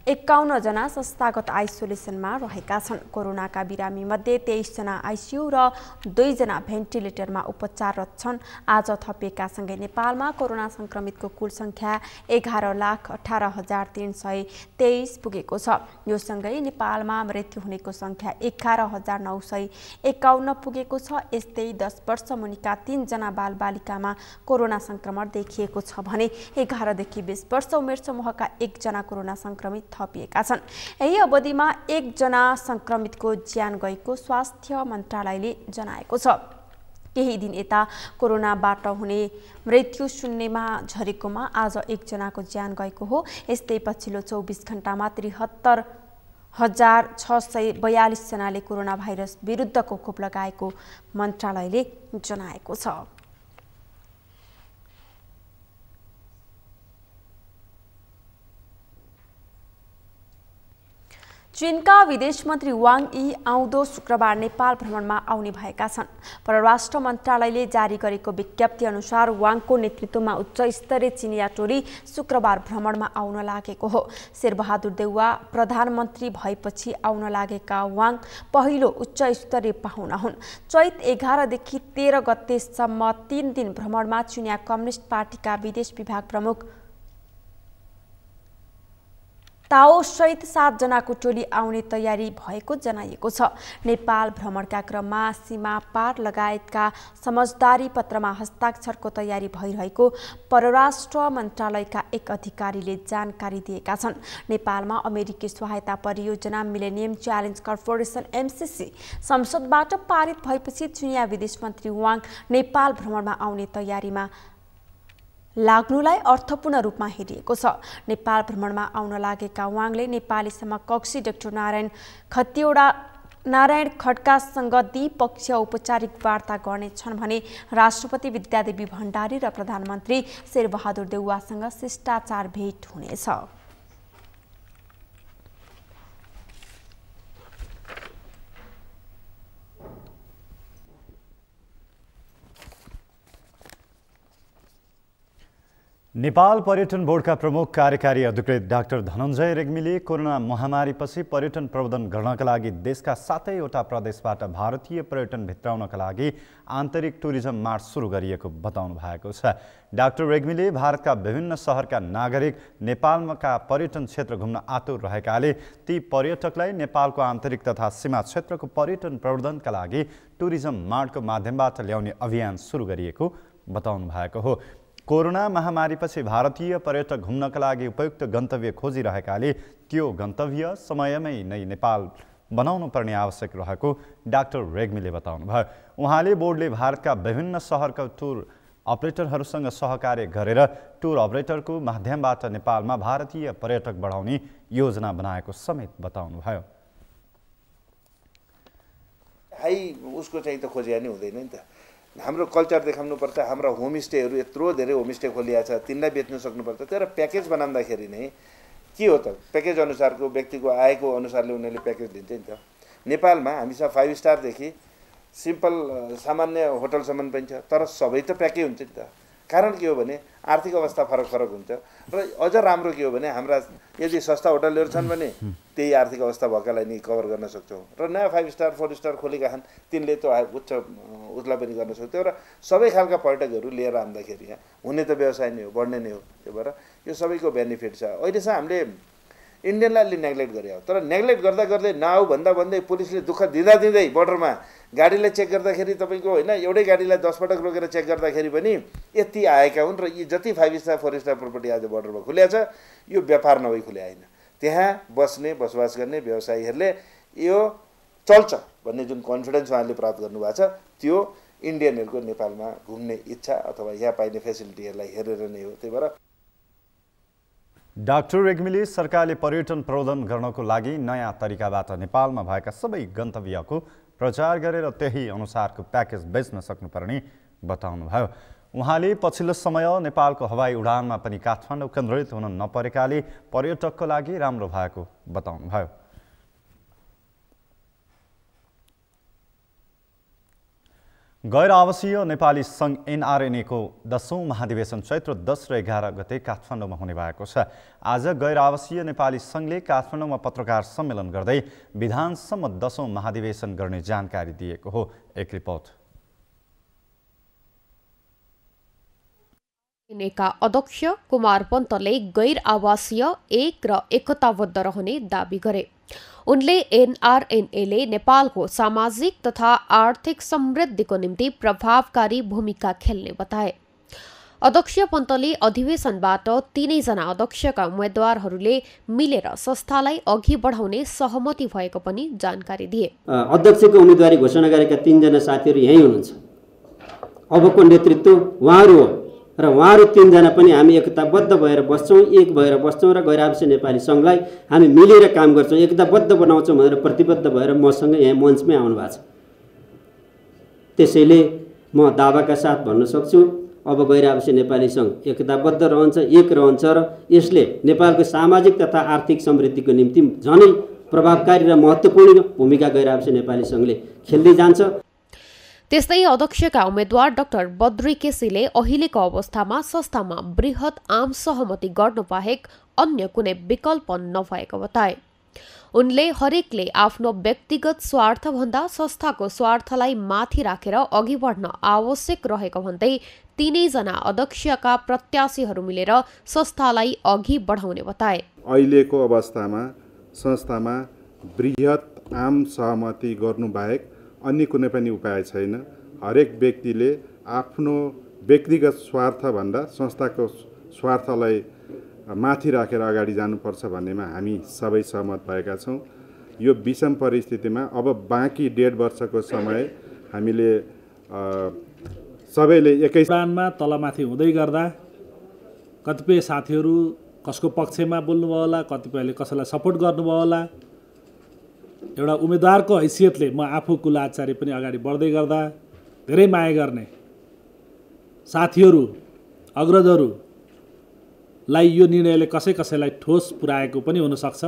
S2: 51 जना संस्थागत आइसोलेसनमा रहेका छन्। कोरोनाका बिरामी मध्ये 23 जना आइसियु र 2 जना भेन्टिलेटरमा उपचाररत छन्। आज थपिएका सँगै नेपालमा कोरोना संक्रमितको कुल संख्या 11,18,323 पुगेको छ। यो सँगै नेपालमा मृत्यु हुनेको संख्या 11,951 पुगेको छ। यस्तै 10 वर्ष मुनिका 3 जना बालबालिकामा कोरोना संक्रमण देखिएको छ भने 11 देखि 20 वर्ष उमेर समूहका 1 जना कोरोना संक्रमित थपिएका छन्। यही अवधिमा 1 जना संक्रमितको ज्यान गएको स्वास्थ्य मन्त्रालयले जनाएको छ। केही दिन यता कोरोनाबाट हुने मृत्यु शून्यमा झरेकोमा आज 1 जनाको ज्यान गएको हो। यस्तै पछिल्लो 24 घण्टामा 73,642 जनाले कोरोना भाइरस विरुद्धको खोप लगाएको मन्त्रालयले जनाएको छ। चीनका विदेश मन्त्री वाङ यी आउँदो शुक्रबार नेपाल भ्रमणमा आउने भएका छन्। परराष्ट्र मन्त्रालयले जारी गरेको विज्ञप्ति अनुसार वाङको नेतृत्वमा उच्च स्तरीय चिनिया टोली शुक्रबार भ्रमणमा आउन लागेको हो। शेरबहादुर देउवा प्रधानमन्त्री भएपछि आउन लागेका वाङ पहिलो उच्च स्तरीय पाहुना हुन्। चैत 11 देखि 13 गतेसम्म 3 दिन भ्रमणमा चिनिया कम्युनिस्ट पार्टीका विदेश विभाग प्रमुख ताओ सहित 7 जनाको टोली आउने तयारी भएको जनाइएको छ। नेपाल भ्रमणका क्रममा सीमा पार लगायतका समझदारी पत्रमा हस्ताक्षरको तयारी भइरहेको परराष्ट्र मन्त्रालयका एक अधिकारीले जानकारी दिएका छन्। नेपालमा अमेरिकी सहायता परियोजना मिलेनियम च्यालेन्ज कर्पोरेसन MCC संसदबाट पारित भएपछि चिनिया विदेश मन्त्री वाङ नेपाल भ्रमणमा आउने तयारीमा लाग्नुलाई अर्थपूर्ण रूपमा हेरिएको छ। नेपाल भ्रमणमा आउन लागेका वाङले नेपाली समकक्षी डाक्टर नारायण खड्कासँग द्विपक्षीय औपचारिक वार्ता गर्नेछन् भने राष्ट्रपति विद्यादेवी भण्डारी र प्रधानमन्त्री शेरबहादुर देउवासँग शिष्टाचार भेट हुनेछ।
S1: नेपाल पर्यटन बोर्डका प्रमुख कार्यकारी अधिकृत डाक्टर धनञ्जय रेग्मीले कोरोना महामारीपछि पर्यटन प्रवर्धन गर्नका लागि देशका 7वटा प्रदेशबाट भारतीय पर्यटन भित्राउनका लागि आन्तरिक टुरिज्म मार्च सुरु गरिएको बताउनु भएको छ। डाक्टर रेग्मीले भारतका विभिन्न शहरका नागरिक नेपालका पर्यटन क्षेत्र घुम्न आतुर रहेकाले ती पर्यटकलाई नेपालको आन्तरिक तथा सीमा क्षेत्रको पर्यटन प्रवर्धनका लागि टुरिज्म मार्टको माध्यमबाट ल्याउने अभियान सुरु गरिएको बताउनु भएको हो। कोरोना महामारीपछि भारतीय पर्यटक घुम्नका लागि उपयुक्त गन्तव्य खोजिरहेकाले त्यो गन्तव्य समयमै नै नेपाल बनाउनु पर्ने आवश्यक रहेको डाक्टर रेग्मीले बताउनुभयो। उहाँले बोर्डले भारतका विभिन्न शहरका टुर अपरेटरहरूसँग सहकार्य गरेर टुर अपरेटरको माध्यमबाट नेपालमा भारतीय पर्यटक बढाउने योजना बनाएको समेत बताउनुभयो।
S3: हाई उसको चाहिँ त खोजिया नै हुँदैन नि त। हाम्रो कल्चर देखाउनुपर्छ। हाम्रो होमस्टेहरू यत्रो धेरै होमस्टे खोलिया छ, तिनलाई बेच्न सक्नुपर्छ। तर प्याकेज बनाउँदाखेरि नै के हो त, प्याकेज अनुसारको व्यक्तिको आयको अनुसारले उनीहरूले प्याकेज दिन्छ नि त। नेपालमा हामीसँग 5 स्टारदेखि सिम्पल सामान्य होटलसम्म पनि छ, तर सबै त प्याकै हुन्छ नि त। कारण के हो भने आर्थिक अवस्था फरक फरक हुन्छ र अझ राम्रो के हो भने हाम्रा यदि सस्ता होटलहरू छन् भने त्यही आर्थिक अवस्था भएकालाई नि कभर गर्न सक्छौँ र नयाँ 5 स्टार 4 स्टार खोलेका छन् तिनले त उच्च उसलाई पनि गर्न सक्थ्यो र सबै खालका पर्यटकहरू लिएर आउँदाखेरि यहाँ हुने त व्यवसाय नै हो, बढ्ने नै हो। त्यही भएर यो सबैको बेनिफिट छ। अहिलेसम्म हामीले इन्डियनलाई अलि नेग्लेक्ट गरे हो, तर नेग्लेक्ट गर्दा गर्दै नआऊ भन्दा भन्दै पुलिसले दुःख दिँदा दिँदै बोर्डरमा गाडीलाई चेक गर्दाखेरि तपाईँको होइन एउटै गाडीलाई 10 पटक रोकेर चेक गर्दाखेरि पनि यति आएका हुन् र यी जति 5 स्टार 4 स्टार प्रोपर्टी आज बोर्डरमा खुल्या छ यो व्यापार नभई खुल्या होइन। त्यहाँ बस्ने बसोबास गर्ने व्यवसायीहरूले यो चल्छ भन्ने जुन कन्फिडेन्स उहाँले प्राप्त गर्नुभएको छ त्यो इन्डियनहरूको नेपालमा घुम्ने इच्छा अथवा यहाँ पाइने फेसिलिटीहरूलाई हेरेर नै हो। त्यही भएर
S1: डाक्टर रेग्मीले सरकारले पर्यटन प्रवर्धन गर्नको लागि नयाँ तरिकाबाट नेपालमा भएका सबै गन्तव्यको प्रचार गरेर त्यही अनुसारको प्याकेज बेच्न सक्नुपर्ने बताउनुभयो। उहाँले पछिल्लो समय नेपालको हवाई उडानमा पनि काठमाडौँ केन्द्रित हुन नपरेकाले पर्यटकको लागि राम्रो भएको बताउनुभयो। गैर आवासीय नेपाली सङ्घ NRNA को 10औं महाधिवेशन चैत्र 10 र 11 गते काठमाडौँमा हुने भएको छ। आज गैर आवासीय नेपाली सङ्घले काठमाडौँमा पत्रकार सम्मेलन गर्दै विधानसम्म 10औं महाधिवेशन गर्ने जानकारी दिएको हो। एक रिपोर्ट।
S22: का अध्यक्ष कुमार पन्तले गैर आवासीय एक र एकताबद्ध रहने दावी गरे। उनले NRNA नेपालको सामाजिक तथा आर्थिक समृद्धिको निम्ति प्रभावकारी भूमिका खेल्ने बताए। अध्यक्ष पन्तले अधिवेशनबाट 3 जना अध्यक्षका उम्मेद्वारहरूले मिलेर संस्थालाई अघि बढाउने सहमति भएको पनि जानकारी दिए।
S23: अध्यक्षको उम्मेदवारी घोषणा गरेका 3 जना साथीहरू यही हुनुहुन्छ। अबको नेतृत्व उहाँहरू हो र उहाँहरू 3 जना पनि हामी एकताबद्ध भएर बस्छौँ, एक भएर बस्छौँ र गैर आवासीय नेपाली सङ्घलाई हामी मिलेर काम गर्छौँ, एकताबद्ध बनाउँछौँ भनेर प्रतिबद्ध भएर मसँग यहाँ मञ्चमै आउनु भएको छ। त्यसैले म दावाका साथ भन्न सक्छु अब गैर आवासीय नेपाली सङ्घ एकताबद्ध रहन्छ, एक रहन्छ र यसले नेपालको सामाजिक तथा आर्थिक समृद्धिको निम्ति झनै प्रभावकारी र महत्त्वपूर्ण भूमिका गैर आवासीय नेपाली सङ्घले खेल्दै जान्छ।
S22: त्यस्तै अध्यक्षका उम्मेद्वार डाक्टर बद्री केसीले अहिलेको अवस्थामा संस्थामा बृहत आम सहमति गर्न बाहेक अन्य कुनै विकल्प नभएको बताए। उनले हरेकले आफ्नो व्यक्तिगत स्वार्थभन्दा संस्थाको स्वार्थलाई माथि राखेर अघि बढ्न आवश्यक रहेको भन्दै 3 जना अध्यक्षका प्रत्याशीहरू मिलेर संस्थालाई अघि बढाउने बताए।
S24: अहिलेको अवस्थामा संस्थामा बृहत आम सहमति गर्नु बाहेक अन्य कुनै पनि उपाय छैन। हरेक व्यक्तिले आफ्नो व्यक्तिगत स्वार्थभन्दा संस्थाको स्वार्थलाई माथि राखेर अगाडि जानुपर्छ भन्नेमा हामी सबै सहमत भएका छौँ। यो विषम परिस्थितिमा अब बाँकी 1.5 वर्षको समय हामीले सबैले एकै
S25: स्थानमा तलमाथि हुँदै गर्दा कतिपय साथीहरू कसको पक्षमा बोल्नुभयो होला, कतिपयले कसैलाई सपोर्ट गर्नुभयो होला। एउटा उम्मेदवारको हैसियतले म आफू कुलाचार्य पनि अगाडि बढ्दै गर्दा धेरै माया गर्ने साथीहरू अग्रजहरूलाई यो निर्णयले कसैलाई ठोस पुर्याएको पनि हुनसक्छ।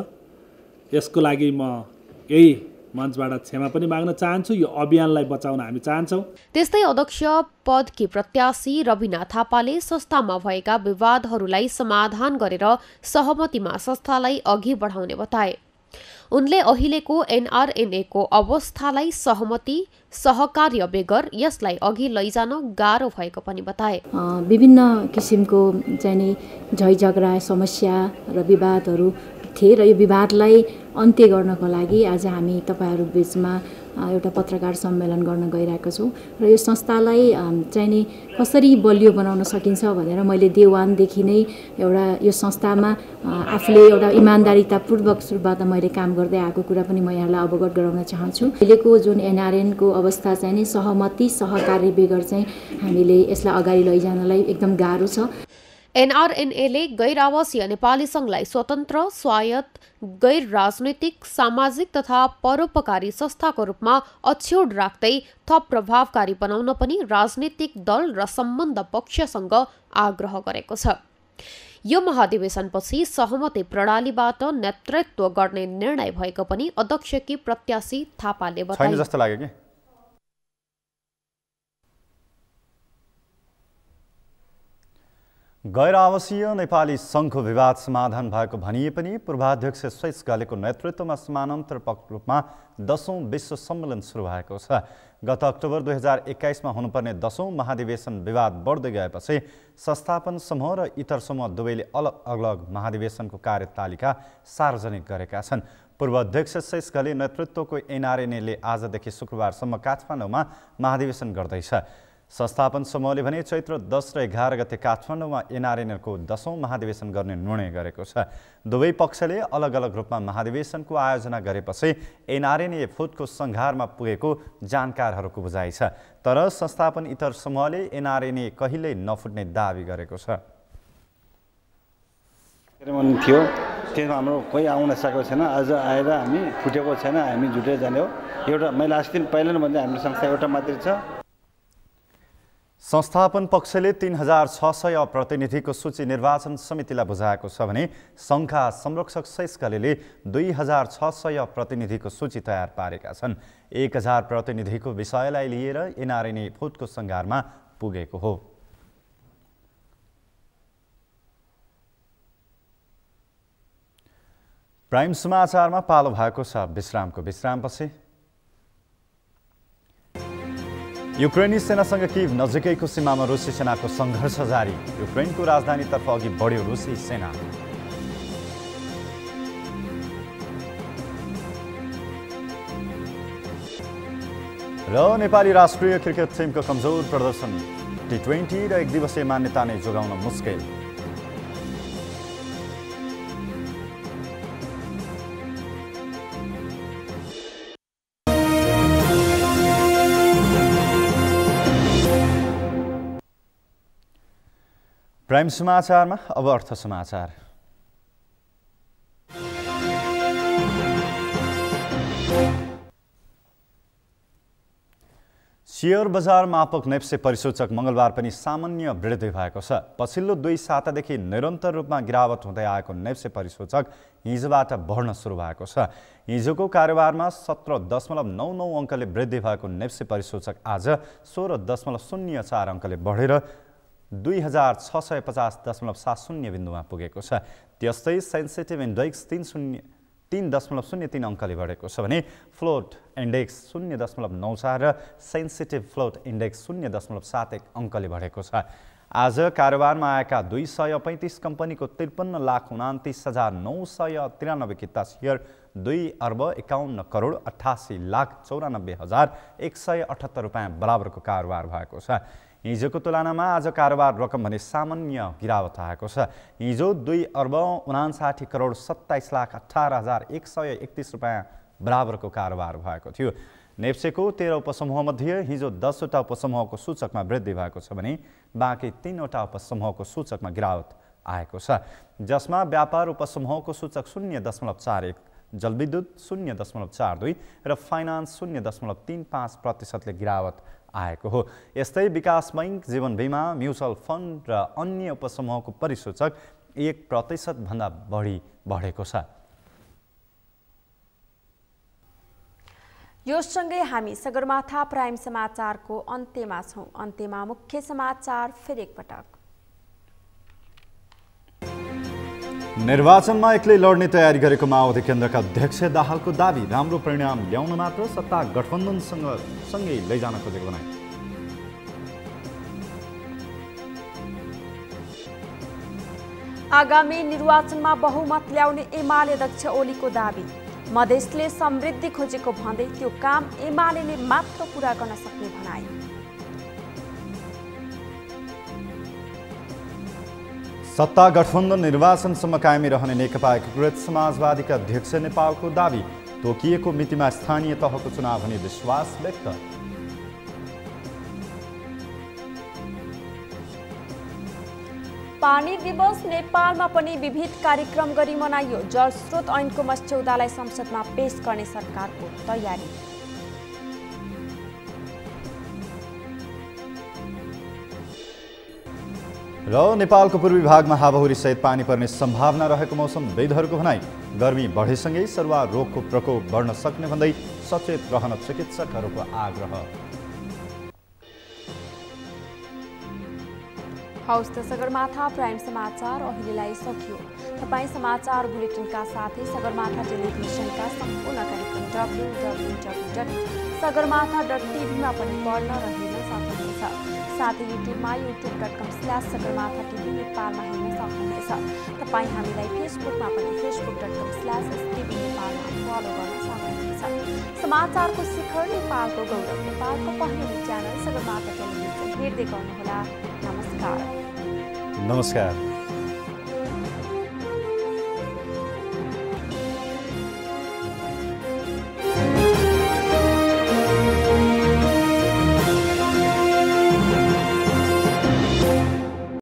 S25: यसको लागि म यही मञ्चबाट क्षमा पनि माग्न चाहन्छु। यो अभियानलाई बचाउन हामी चाहन्छौँ।
S22: त्यस्तै अध्यक्ष पदकी प्रत्याशी रविना थापाले संस्थामा भएका विवादहरूलाई समाधान गरेर सहमतिमा संस्थालाई अघि बढाउने बताए। उनले अहिलेको एनआरएनए को अवस्थालाई सहमति सहकार्य बेगर यसलाई अघि लैजान गाह्रो भएको पनि बताए।
S4: विभिन्न किसिमको चाहिँ नि झैझगडा समस्या र विवादहरू थिए र यो विवादलाई अन्त्य गर्नको लागि आज हामी तपाईहरु बीचमा एउटा पत्रकार सम्मेलन गर्न गइरहेको छौं र यो संस्थालाई चाहिँ नि कसरी बलियो बनाउन सकिन्छ भनेर मैले डे 1 देखि नै एउटा यो संस्थामा आफूले एउटा इमानदारीतापूर्वक सुरुबाट मैले काम गर्दै आएको कुरा पनि म यहाँलाई अवगत गराउन चाहन्छु। अहिलेको जुन एनआरएन को अवस्था चाहिँ नि सहमति सहकार्य बेगर चाहिँ हामीले यसलाई अगाडि लैजानलाई एकदम गाह्रो छ।
S22: एनआरएनएले गैर आवासीय नेपाली संघलाई स्वतन्त्र स्वायत्त गैर राजनैतिक सामाजिक तथा परोपकारी संस्थाको रूपमा अक्षुण्ण राख्दै थप प्रभावकारी बनाउन पनि राजनीतिक दल र सम्बन्ध पक्षसँग आग्रह गरेको छ। यो महाधिवेशनपछि सहमति प्रणालीबाट नेतृत्व गर्ने निर्णय भएको पनि अध्यक्षकी प्रत्याशी थापाले बताए।
S1: गैर आवासीय नेपाली सङ्घको विवाद समाधान भएको भनिए पनि पूर्वाध्यक्ष स्वेस घलेको नेतृत्वमा समानान्तरपक रूपमा 10औं विश्व सम्मेलन सुरु भएको छ। गत अक्टोबर 2021 मा हुनुपर्ने 10औं महाधिवेशन विवाद बढ्दै गएपछि संस्थापन समूह र इतर समूह दुवैले अलग अलग महाधिवेशनको कार्यतालिका सार्वजनिक गरेका छन्। पूर्व अध्यक्ष स्वेस घले नेतृत्वको एनआरएनएले आजदेखि शुक्रबारसम्म काठमाडौँमा महाधिवेशन गर्दैछ। संस्थापन समूहले भने चैत्र 10 र 11 गते काठमाडौँमा एनआरएनएलको 10औं महाधिवेशन गर्ने निर्णय गरेको छ। दुवै पक्षले अलग अलग रूपमा महाधिवेशनको आयोजना गरेपछि एनआरएनए फुटको संघारमा पुगेको जानकारहरूको बुझाइ छ। तर संस्थापन इतर समूहले एनआरएनए कहिल्यै नफुट्ने दावी गरेको छ।
S5: थियो त्यसमा हाम्रो कोही आउन सकेको छैन। आज आएर हामी फुटेको छैन, हामी जुटेर जाने हो। एउटा मैले अस्ति दिन पहिला नै भन्दै हाम्रो संस्था एउटा मात्रै छ।
S1: संस्थापन पक्षले 3600 प्रतिनिधिको सूची निर्वाचन समितिलाई बुझाएको छ भने सङ्घका संरक्षक स्वेस घलेले 2600 प्रतिनिधिको सूची तयार पारेका छन्। 1000 प्रतिनिधिको विषयलाई लिएर एनआरएनए फुटको सङ्घारमा पुगेको हो। प्राइम समाचारमा पालो भएको छ विश्रामको। विश्रामपछि युक्रेनी सेनासँग किभ नजिकैको सीमामा रुसी सेनाको सङ्घर्ष जारी। युक्रेनको राजधानीतर्फ अघि बढ्यो रुसी सेना। र नेपाली राष्ट्रिय क्रिकेट टिमको कमजोर प्रदर्शन, T20 र एक दिवसीय मान्यता नै जोगाउन मुस्किल। प्राइम समाचारमा अब अर्थ समाचार। शेयर बजार मापक नेप्से परिसूचक मंगलबार पनि सामान्य वृद्धि भएको छ। पछिल्लो 2 सातादेखि निरन्तर रूपमा गिरावट हुँदै आएको नेप्से परिसूचक हिजोबाट बढ्न सुरु भएको छ। हिजोको कारोबारमा 17.99 अङ्कले वृद्धि भएको नेप्से परिसूचक आज 16.04 अङ्कले बढेर 2650.70 बिन्दुमा पुगेको छ। त्यस्तै सेन्सिटिभ इन्डेक्स 3.03 अङ्कले बढेको छ भने फ्लोट इन्डेक्स 0.94 र सेन्सिटिभ फ्लोट इन्डेक्स 0.71 अङ्कले बढेको छ। आज कारोबारमा आएका 235 कम्पनीको 53,29,993 किता सेयर 2,51,58,94,178 रुपैयाँ बराबरको कारोबार भएको छ। हिजोको तुलनामा आज कारोबार रकम भने सामान्य गिरावट आएको छ। हिजो 2,59,27,18,131 रुपैयाँ बराबरको कारोबार भएको थियो। नेप्सेको 13 उपसमूहमध्ये हिजो 10वटा उपसमूहको सूचकमा वृद्धि भएको छ भने बाँकी 3वटा उपसमूहको सूचकमा गिरावट आएको छ, जसमा व्यापार उपसमूहको सूचक 0.41, जलविद्युत 0.42 र फाइनान्स 0.35% गिरावट आएको हो। यस्तै विकास बैंक, जीवन बीमा, म्युचुअल फन्ड र अन्य उपसमूहको परिसूचक 1% भन्दा बढी बढेको छ।
S2: यो सँगै हामी सगरमाथा प्राइम समाचारको अन्त्यमा छौं। अन्त्यमा मुख्य समाचार फेरि एकपटक।
S1: निर्वाचनमा एक्लै लड्ने तयारी गरेको माओवादी केन्द्रका अध्यक्ष दाहालको दाबी राम्रो परिणाम ल्याउन मात्र सत्ता गठबन्धनसँगै लैजान खोजेको भनाइ।
S2: आगामी निर्वाचनमा बहुमत ल्याउने एमाले अध्यक्ष ओलीको दाबी। मधेसले समृद्धि खोजेको भन्दै त्यो काम एमाले मात्र पूरा गर्न सक्ने भनाई।
S1: सत्ता गठबन्धन निर्वाचनसम्म कायमी रहने नेकपा एकीकृत समाजवादीका अध्यक्ष नेपालको दाबी। तोकिएको मितिमा स्थानीय तहको चुनाव हुने विश्वास व्यक्त।
S2: पानी दिवस नेपालमा पनि विविध कार्यक्रम गरी मनाइयो। जलस्रोत ऐनको मस्यौदालाई संसदमा पेश गर्ने सरकारको तयारी।
S1: र नेपालको पूर्वी भागमा हावाहुरी सहित पानी पर्ने सम्भावना रहेको मौसमविदहरूको भनाइ। गर्मी बढेसँगै सरुवा रोगको प्रकोप बढ्न सक्ने भन्दै सचेत रहन चिकित्सकहरूको आग्रह।
S2: हौस् त सगरमाथा प्राइम समाचार अहिलेलाई सकियो। तपाईँ समाचार बुलेटिनका साथै सगरमाथा टेलिभिजनका सम्पूर्ण कार्यक्रम www.sagarmatha.tv मा पनि पढ्न र हेर्न सक्नुहुनेछ। साथै युट्युबमा youtube.com/sagarmatha TV नेपालमा हेर्न सक्नुहुनेछ। तपाईँ हामीलाई फेसबुकमा पनि facebook.com/stv नेपालमा फलो गर्न सक्नुहुनेछ। समाचारको शिखर नेपालको गौरव नेपालको पहिलो च्यानल सगरमाथा टेलिभिजन हेर्दै गर्नुहोला। नमस्कार।